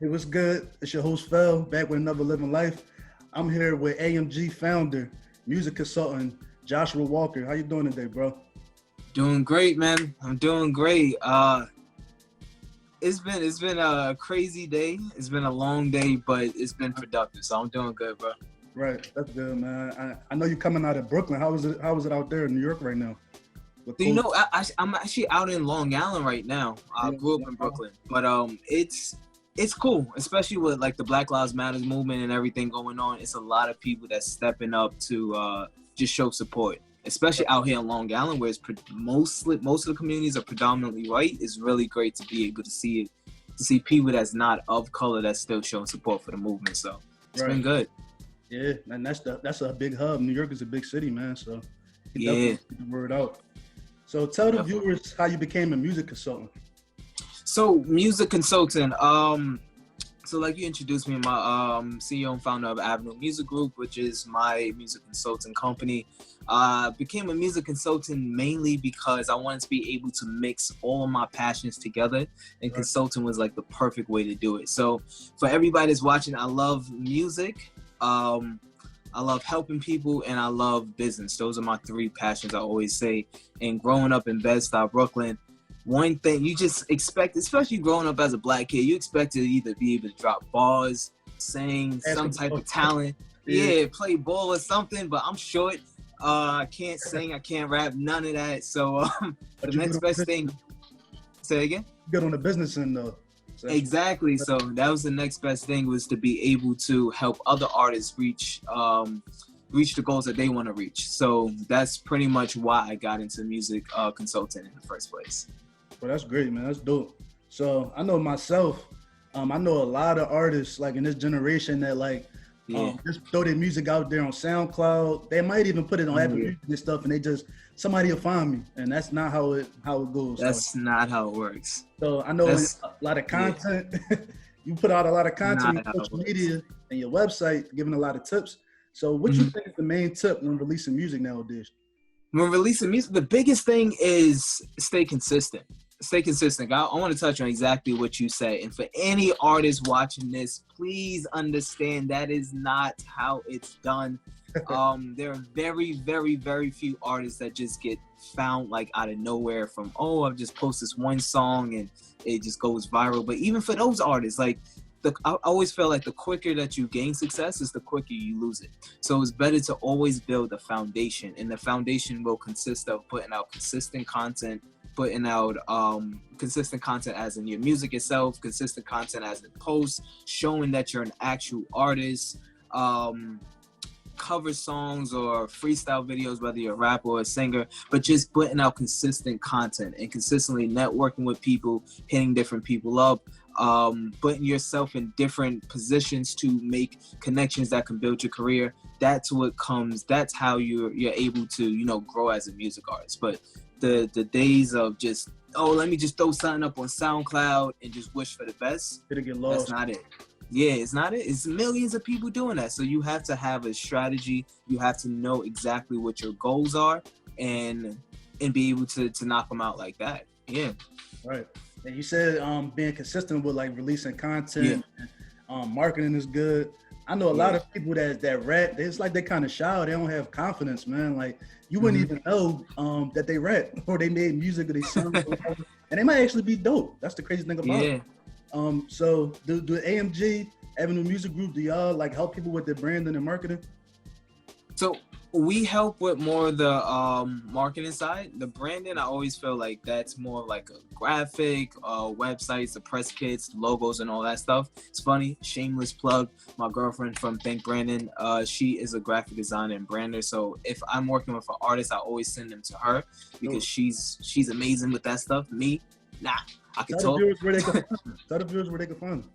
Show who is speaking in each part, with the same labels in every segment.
Speaker 1: It was good. It's your host, Phil, back with another Living Life. I'm here with AMG founder, music consultant, Joshua Walker. How you doing today, bro?
Speaker 2: Doing great, man. I'm doing great. It's been a crazy day. It's been a long day, but it's been productive. So I'm doing good, bro.
Speaker 1: Right, that's good, man. I know you're coming out of Brooklyn. How is it? How is it out there in New York right now?
Speaker 2: So, I'm actually out in Long Island right now. I grew up in Brooklyn, but it's cool, especially with like the Black Lives Matters movement and everything going on. It's a lot of people that's stepping up to just show support, especially out here in Long Island, where it's most of the communities are predominantly white. It's really great to be able to see it, to see people that's not of color that's still showing support for the movement. So it's been good.
Speaker 1: Yeah, and that's a big hub. New York is a big city, man. So
Speaker 2: yeah,
Speaker 1: get the word out. So tell the viewers how you became a music consultant.
Speaker 2: So music consultant. So like you introduced me, my CEO and founder of Avenue Music Group, which is my music consulting company. Became a music consultant mainly because I wanted to be able to mix all of my passions together, and consulting was like the perfect way to do it. So for everybody that's watching, I love music. I love helping people, and I love business. Those are my three passions, I always say. And growing up in Bed-Stuy, Brooklyn, one thing you just expect, especially growing up as a black kid, you expect to either be able to drop bars, sing, some type of talent, play ball or something, but I'm short. I can't sing, I can't rap, none of that. So the next best thing, say again?
Speaker 1: Good on the business end though.
Speaker 2: Exactly. So that was the next best thing, was to be able to help other artists reach the goals that they want to reach. So that's pretty much why I got into music consulting in the first place.
Speaker 1: Well, that's great, man. That's dope. So I know myself, I know a lot of artists like in this generation that like just throw their music out there on SoundCloud. They might even put it on Apple Music and stuff, and they just somebody will find me, and that's not how it goes.
Speaker 2: That's not how it works.
Speaker 1: So I know a lot of content. You put out a lot of content on social media and your website, giving a lot of tips. So what you think is the main tip when releasing music nowadays?
Speaker 2: When releasing music, the biggest thing is stay consistent. Stay consistent. I want to touch on exactly what you say. And for any artist watching this, please understand that is not how it's done. There are very, very, very few artists that just get found like out of nowhere from, I've just posted this one song and it just goes viral. But even for those artists, like I always feel like the quicker that you gain success is the quicker you lose it. So it's better to always build a foundation, and the foundation will consist of putting out consistent content, putting out consistent content as in your music itself, consistent content as in posts, showing that you're an actual artist, cover songs or freestyle videos, whether you're a rapper or a singer, but just putting out consistent content and consistently networking with people, hitting different people up, putting yourself in different positions to make connections that can build your career. That's how you're able to, grow as a music artist. But the days of just, let me just throw something up on SoundCloud and just wish for the best,
Speaker 1: it'll get lost.
Speaker 2: That's not it. Yeah, it's not it. It's millions of people doing that. So you have to have a strategy. You have to know exactly what your goals are and be able to knock them out like that. Yeah.
Speaker 1: Right. And you said being consistent with like releasing content, marketing is good. I know a lot of people that rap, it's like they kind of shy. They don't have confidence, man. Like you wouldn't even know that they rap or they made music or they sung or whatever. And they might actually be dope. That's the crazy thing about it. So do AMG Avenue Music Group, do y'all like help people with their branding and marketing?
Speaker 2: So we help with more of the marketing side. The branding, I always feel like that's more like a graphic, websites, the press kits, the logos, and all that stuff. It's funny, shameless plug. My girlfriend from Think Brandon, she is a graphic designer and brander. So if I'm working with an artist, I always send them to her because she's amazing with that stuff. Me, nah. I can
Speaker 1: tell the viewers where they can find them.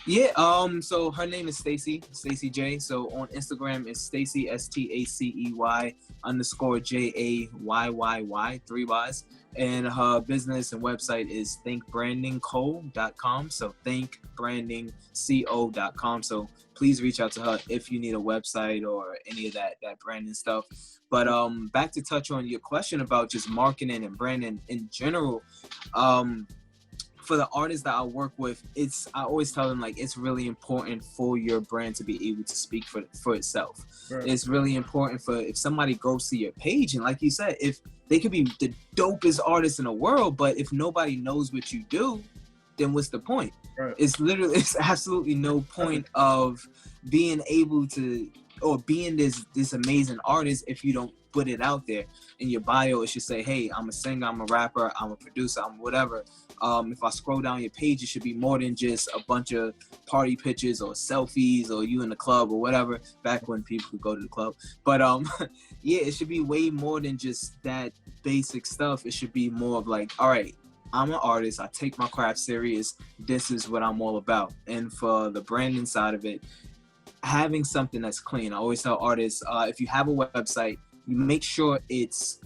Speaker 2: Yeah, so her name is Stacy J. So on Instagram it's Stacy STACEY _JAYYY, 3 Ys. And her business and website is thinkbrandingco.com. So thinkbrandingco.com. So please reach out to her if you need a website or any of that branding stuff. But back to touch on your question about just marketing and branding in general. for the artists that I work with, I always tell them like it's really important for your brand to be able to speak for itself. Right. It's really important for if somebody goes to your page, and like you said, if they could be the dopest artists in the world, but if nobody knows what you do, then what's the point? Right. It's absolutely no point of being able to, or being this amazing artist if you don't put it out there in your bio. It should say, hey, I'm a singer, I'm a rapper, I'm a producer, I'm whatever. If I scroll down your page, it should be more than just a bunch of party pictures or selfies or you in the club or whatever, back when people could go to the club. But yeah, it should be way more than just that basic stuff. It should be more of like, all right, I'm an artist, I take my craft serious, this is what I'm all about. And for the branding side of it, having something that's clean. I always tell artists, if you have a website, you make sure it's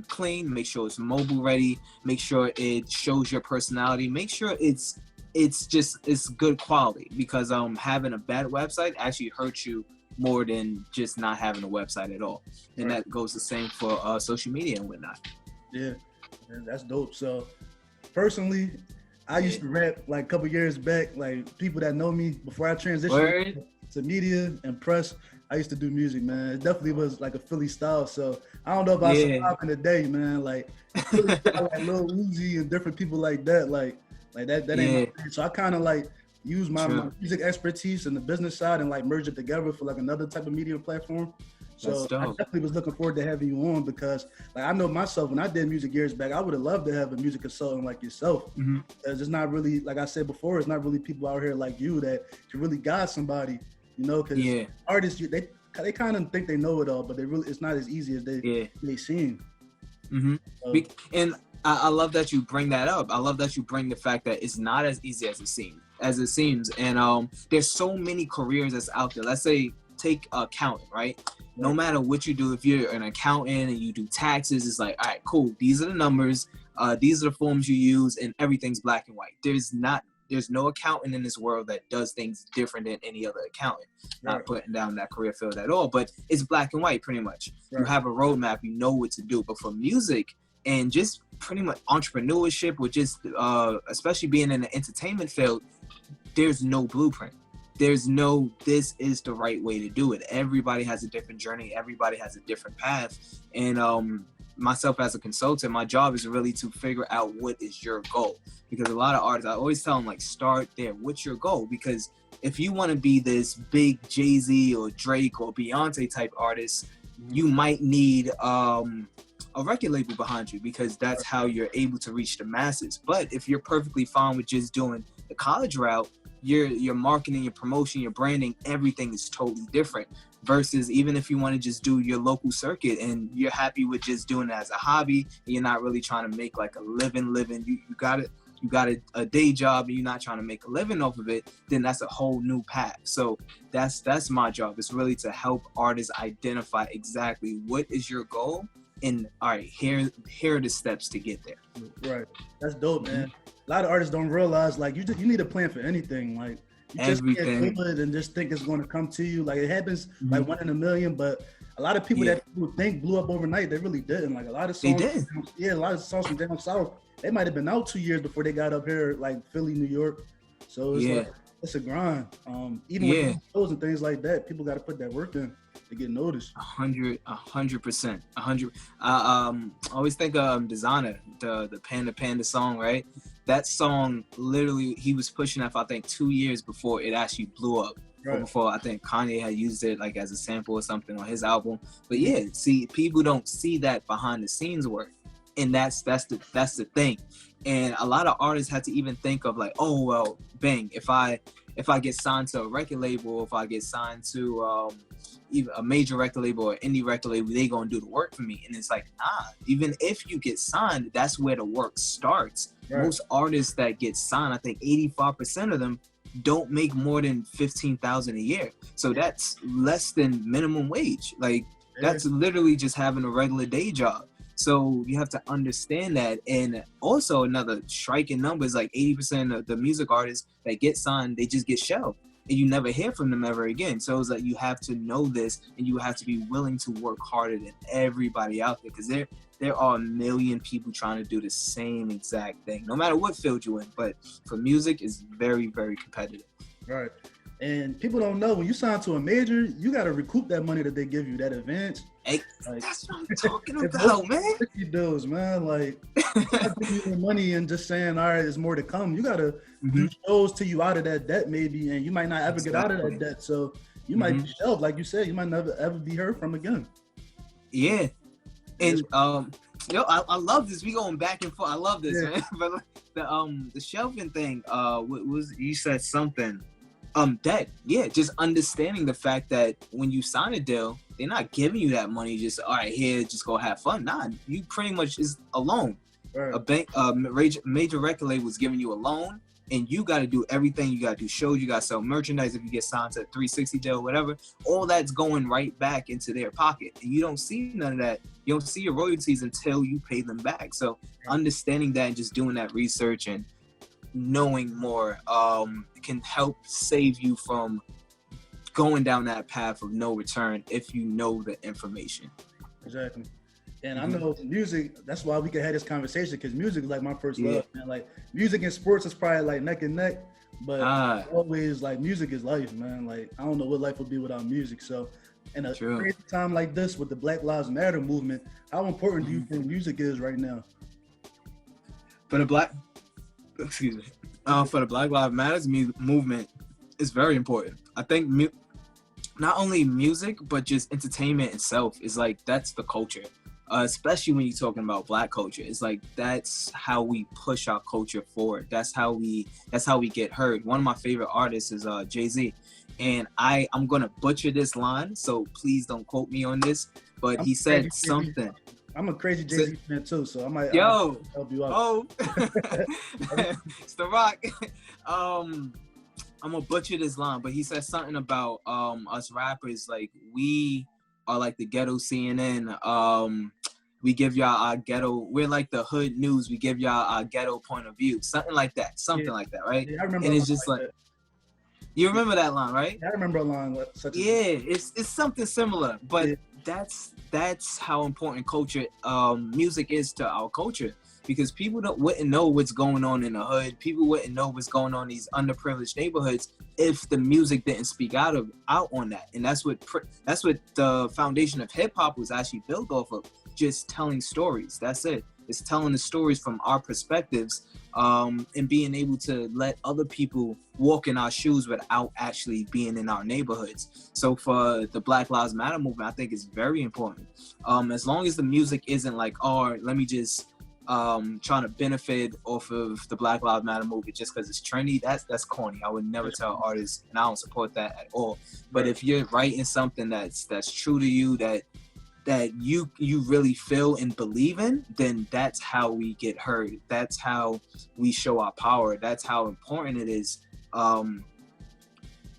Speaker 2: clean, make sure it's mobile ready, make sure it shows your personality, make sure it's good quality, because having a bad website actually hurts you more than just not having a website at all. And that goes the same for social media and whatnot.
Speaker 1: Yeah, that's dope. So personally, I used to rap like a couple years back, like people that know me before I transitioned to media and press. I used to do music, man. It definitely was like a Philly style. So I don't know if I survive in the day, man. Like Philly style, like Lil Uzi and different people like that. Like that ain't my thing. So I kind of like use my music expertise and the business side and like merge it together for like another type of media platform. So I definitely was looking forward to having you on, because like I know myself, when I did music years back, I would have loved to have a music consultant like yourself. Because it's not really, like I said before, it's not really people out here like you that can really guide somebody. You know, because artists, they kind of think they know it all, but it's not as easy as they seem.
Speaker 2: And I love that you bring that up. I love that you bring the fact that it's not as easy as it seems. And there's so many careers that's out there. Let's say take accounting, right? No matter what you do, if you're an accountant and you do taxes, it's like, all right, cool. These are the numbers. These are the forms you use, and everything's black and white. There's no accountant in this world that does things different than any other accountant. Not putting down that career field at all, but it's black and white pretty much. You have a roadmap, you know what to do. But for music and just pretty much entrepreneurship, which is especially being in the entertainment field, there's no blueprint. There's no, this is the right way to do it. Everybody has a different journey. Everybody has a different path. And myself as a consultant, my job is really to figure out what is your goal. Because a lot of artists, I always tell them, like, start there. What's your goal? Because if you want to be this big Jay-Z or Drake or Beyonce type artist, you might need a record label behind you, because that's how you're able to reach the masses. But if you're perfectly fine with just doing the college route, your marketing, your promotion, your branding, everything is totally different. Versus even if you want to just do your local circuit and you're happy with just doing it as a hobby, and you're not really trying to make like a living, you got a day job and you're not trying to make a living off of it, then that's a whole new path. So that's my job. It's really to help artists identify exactly what is your goal, and all right, here are the steps to get there. Right.
Speaker 1: That's dope, man. A lot of artists don't realize, like, you need a plan for anything. Like, you just can't do it and just think it's going to come to you. Like, it happens like 1 in a million, but a lot of people that people think blew up overnight, they really didn't. Like, a lot of songs, a lot of songs from down south, they might have been out 2 years before they got up here, like Philly, New York. So it's like, it's a grind. Even with shows and things like that, people got to put that work in to get noticed.
Speaker 2: 100%. I always think of Designer, the Panda Panda song, right? That song, literally, he was pushing that for, I think, 2 years before it actually blew up. Right. Before, I think Kanye had used it like as a sample or something on his album. But yeah, see, people don't see that behind the scenes work, and that's the thing. And a lot of artists had to even think of like, oh well, bang, if I get signed to a record label, if I get signed to even a major record label or indie record label, they gonna do the work for me. And it's like, nah, even if you get signed, that's where the work starts. Right. Most artists that get signed, I think 85% of them don't make more than $15,000 a year. So that's less than minimum wage. Like, that's literally just having a regular day job. So you have to understand that. And also another striking number is like 80% of the music artists that get signed, they just get shelved. and you never hear from them ever again. So it's like you have to know this, and you have to be willing to work harder than everybody out there, because there are a million people trying to do the same exact thing, no matter what field you're in. But for music, it's very, very competitive.
Speaker 1: Right. And people don't know, when you sign to a major, you got to recoup that money that they give you, that advance.
Speaker 2: Hey, like, that's what I'm talking about, man.
Speaker 1: Those, man, like, not giving you the money and just saying, all right, there's more to come. You got to do shows till you out of that debt, maybe, and you might not ever get out of that debt. So you might be shelved, like you said. You might never ever be heard from again.
Speaker 2: Yeah. And I love this. We going back and forth. I love this, man. But the shelving thing, was you said something. That, yeah, just understanding the fact that when you sign a deal, they're not giving you that money just, all right, here, just go have fun. Nah, you pretty much is a loan. Right. A bank, major record label was giving you a loan, and you got to do everything. You got to do shows, you got to sell merchandise if you get signed to a 360 deal, whatever. All that's going right back into their pocket, and you don't see none of that. You don't see your royalties until you pay them back. So understanding that and just doing that research and knowing more can help save you from going down that path of no return if you know the information.
Speaker 1: Exactly. And I know music, that's why we can have this conversation, because music is like my first love, man. Like, music and sports is probably like neck and neck, but always, like, music is life, man. Like, I don't know what life would be without music. So in a crazy time like this with the Black Lives Matter movement, how important do you think music is right now?
Speaker 2: For the Black Lives Matter movement is very important. I think not only music, but just entertainment itself is like, that's the culture. Especially when you're talking about Black culture. It's like, that's how we push our culture forward. That's how we get heard. One of my favorite artists is Jay-Z. And I'm going to butcher this line, so please don't quote me on this, but he said something.
Speaker 1: I'm a crazy Jay-Z fan too, so I might
Speaker 2: help
Speaker 1: you out.
Speaker 2: Oh, it's The Rock. I'm gonna butcher this line, but he said something about us rappers, like, we are like the ghetto CNN. We give y'all our ghetto. We're like the hood news. We give y'all our ghetto point of view. Something like that. Like that, right?
Speaker 1: Yeah, I remember.
Speaker 2: And it's just like you remember that line, right?
Speaker 1: Yeah, I remember a line.
Speaker 2: It's something similar, but that's how important culture, music is to our culture, because people wouldn't know what's going on in the hood. People wouldn't know what's going on in these underprivileged neighborhoods if the music didn't speak out on that. And that's what the foundation of hip hop was actually built off of, just telling stories. That's it. It's telling the stories from our perspectives, and being able to let other people walk in our shoes without actually being in our neighborhoods. So for the Black Lives Matter movement, I think it's very important. As long as the music isn't like, oh, let me just trying to benefit off of the Black Lives Matter movement just because it's trendy, that's corny. I would never tell artists, and I don't support that at all. But if you're writing something that's true to you, that you really feel and believe in, then that's how we get heard. That's how we show our power. That's how important it is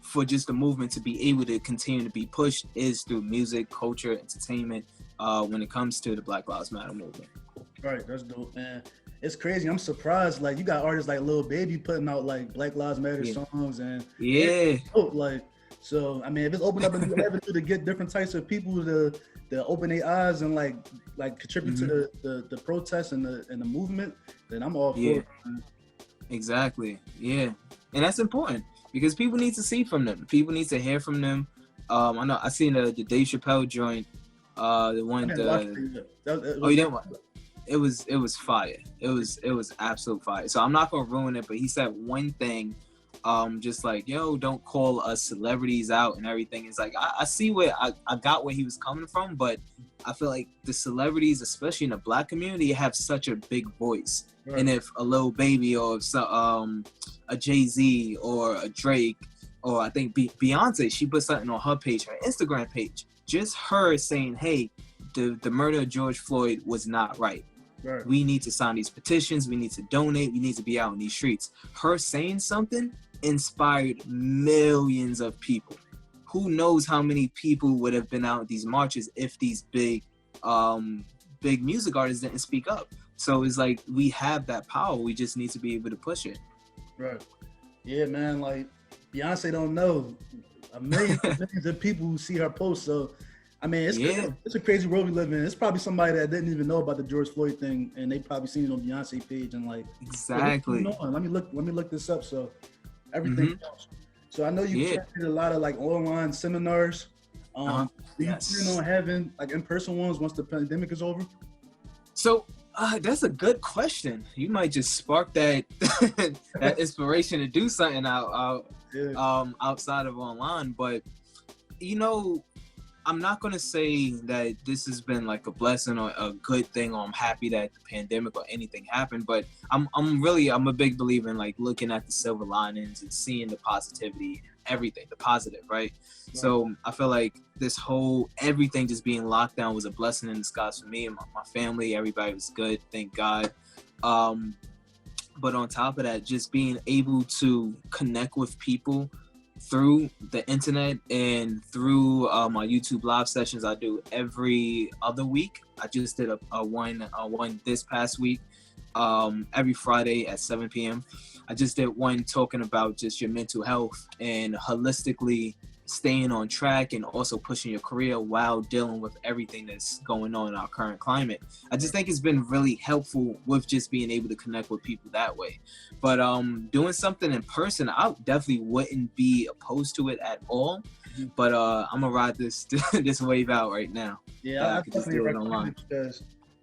Speaker 2: for just the movement to be able to continue to be pushed, is through music, culture, entertainment, when it comes to the Black Lives Matter movement.
Speaker 1: Right, that's dope, man. It's crazy. I'm surprised. Like, you got artists like Lil Baby putting out like Black Lives Matter songs, and like, so I mean, if it's opened up a new avenue to get different types of people to open their eyes and like contribute to the protests and the movement, then I'm all for it. Man.
Speaker 2: Exactly. Yeah, and that's important because people need to see from them. People need to hear from them. I know I seen the Dave Chappelle joint. The one. Oh, you didn't watch it? It was fire. It was absolute fire. So I'm not gonna ruin it, but he said one thing, just like, yo, don't call us celebrities out and everything. It's like I see where I got where he was coming from, but I feel like the celebrities, especially in the Black community, have such a big voice. Right. And if a Lil Baby or a Jay-Z or a Drake, or I think Beyonce, she put something on her page, her Instagram page, just her saying, hey, the murder of George Floyd was not right. Right. We need to sign these petitions. We need to donate. We need to be out in these streets. Her saying something inspired millions of people. Who knows how many people would have been out at these marches if these big music artists didn't speak up. So it's like, we have that power. We just need to be able to push it.
Speaker 1: Right. Yeah, man. Like, Beyonce don't know. Millions of people who see her post. So, I mean, it's a crazy world we live in. It's probably somebody that didn't even know about the George Floyd thing, and they probably seen it on Beyonce page and like,
Speaker 2: exactly.
Speaker 1: Let me look this up. So, everything else. So I know you did a lot of like online seminars. Do you plan on having like in-person ones once the pandemic is over?
Speaker 2: So that's a good question. You might just spark that that inspiration to do something outside of online. But you know, I'm not gonna say that this has been like a blessing or a good thing, or I'm happy that the pandemic or anything happened. But I'm a big believer in like looking at the silver linings and seeing the positivity, everything, the positive, right? So I feel like this whole everything just being locked down was a blessing in disguise for me and my family. Everybody was good, thank God. But on top of that, just being able to connect with people through the internet and through my YouTube live sessions I do every other week. I just did a one this past week, every Friday at 7 p.m. I just did one talking about just your mental health and holistically staying on track and also pushing your career while dealing with everything that's going on in our current climate. I just think it's been really helpful with just being able to connect with people that way. But doing something in person, I definitely wouldn't be opposed to it at all. But I'm gonna ride this wave out right now.
Speaker 1: Yeah, I definitely recommend it because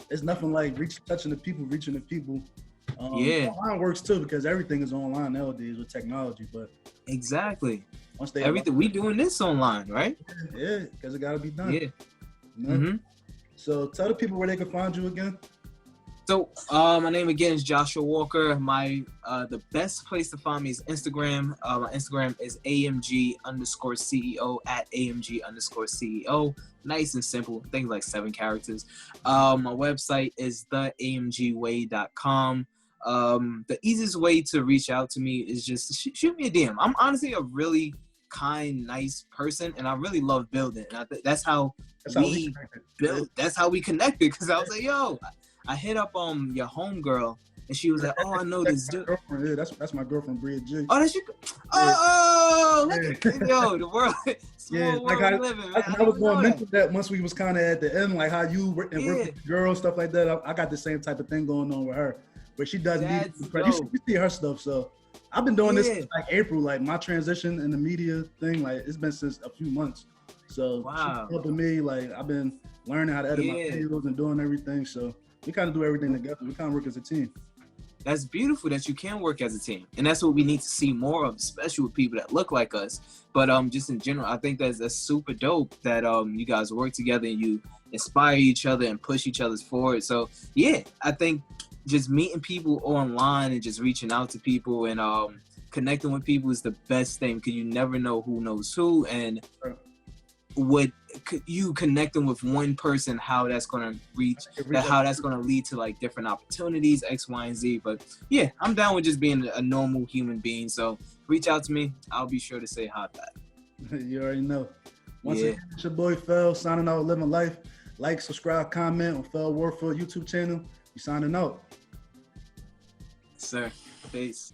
Speaker 1: it's nothing like reaching the people. Online works too because everything is online nowadays with technology. But
Speaker 2: exactly. Everything we doing this online, right?
Speaker 1: Yeah, because it gotta be done.
Speaker 2: Yeah. You know?
Speaker 1: So tell the people where they can find you again.
Speaker 2: So my name again is Joshua Walker. My the best place to find me is Instagram. My Instagram is AMG_CEO at AMG_CEO. Nice and simple. Things like 7 characters. My website is theamgway.com. The easiest way to reach out to me is just shoot me a DM. I'm honestly a really kind, nice person, and I really love building. And that's how we built. That's how we connected. Because I was like, yo, I hit up your homegirl, and she was like, oh, I know this dude.
Speaker 1: Yeah, that's my girlfriend, Bria G.
Speaker 2: Oh, that's your. Yo, the world.
Speaker 1: Yeah, like I was going to mention that once we was kind of at the end, like how you work with girls, stuff like that. I got the same type of thing going on with her. But she doesn't need you see her stuff. So I've been doing this since like April, like my transition in the media thing, like it's been since a few months. So she's helping me, like I've been learning how to edit my videos and doing everything. So we kind of do everything together. We kind of work as a team.
Speaker 2: That's beautiful that you can work as a team. And that's what we need to see more of, especially with people that look like us. But just in general, I think that's super dope that you guys work together and you inspire each other and push each other forward. So yeah, I think just meeting people online and just reaching out to people and connecting with people is the best thing because you never know who knows who, and what you connecting with one person, how that's going to how that's going to lead to like different opportunities, X, Y, and Z. But yeah, I'm down with just being a normal human being. So reach out to me. I'll be sure to say hi back.
Speaker 1: You already know. Once again, it's your boy Fel signing out, living life. Like, subscribe, comment on Fel Warfield YouTube channel. We signing out.
Speaker 2: Sir, peace.